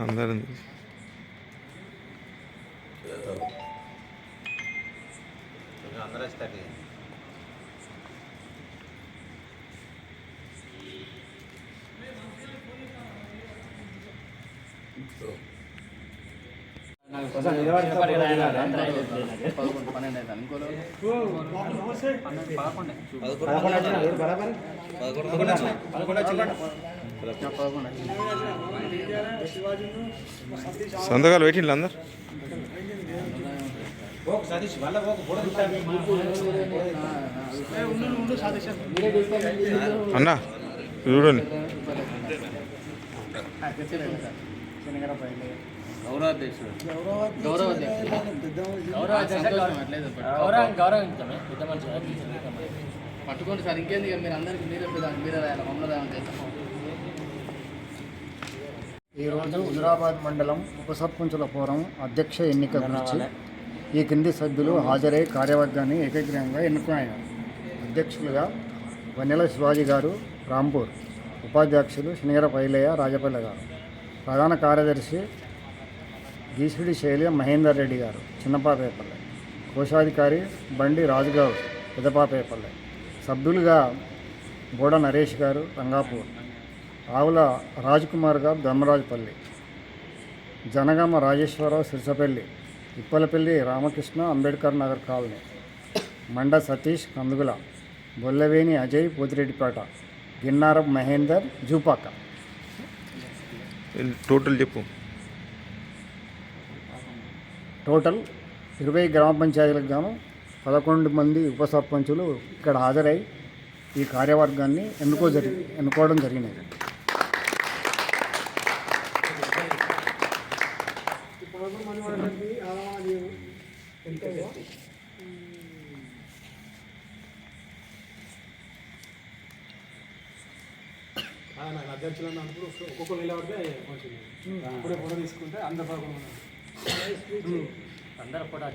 అందరం అందరూ స్టార్ట్ సంతకాలు పెట్టిండ్రు అందరు అన్నా చూడండి పట్టుకోండి సార్. ఇంకేంది మీరు అందరికీ మీరే మమ్మల్ని చేస్తాం. ఈరోజు హుజురాబాద్ మండలం ఉప సర్పంచుల ఫోరం అధ్యక్ష ఎన్నిక గురించి ఈ కింది సభ్యులు హాజరై కార్యవర్గాన్ని ఏకగ్రీవంగా ఎన్నుకున్నారు. అధ్యక్షులుగా వన్నెల శివాజీ గారు రాంపూర్, ఉపాధ్యక్షులు శనిగర పైలయ్య రాజపల్లె గారు, ప్రధాన కార్యదర్శి గీసిడి శైలి మహేందర్ రెడ్డి గారు చిన్నపాపేపల్లె, కోశాధికారి బండి రాజుగారు పెదపాపేపల్లె, సభ్యులుగా బోడ నరేష్ గారు రంగాపూర్, ఆవుల రాజ్కుమార్ గారు ధర్మరాజుపల్లి, జనగామ రాజేశ్వరరావు సిరిసపల్లి, ఇప్పలపల్లి రామకృష్ణ అంబేద్కర్ నగర్ కాలనీ, మండ సతీష్ కందుగుల, బొల్లవేని అజయ్ పోతిరెడ్డిపేట, గిన్నారం మహేందర్ జూపాక. టోటల్ చెప్పు. టోటల్ 20 గ్రామ పంచాయతీలకు గాను 11 మంది ఉప సర్పంచులు ఇక్కడ హాజరై ఈ కార్యవర్గాన్ని ఎన్నుకోవడం జరిగినది. అధ్యక్షులు అన్నప్పుడు ఒక్కొక్కరు నిలబడితే మంచిది. ఇప్పుడే ఫోటో తీసుకుంటే అందరు బాగున్నారు. అందరూ ఫోటో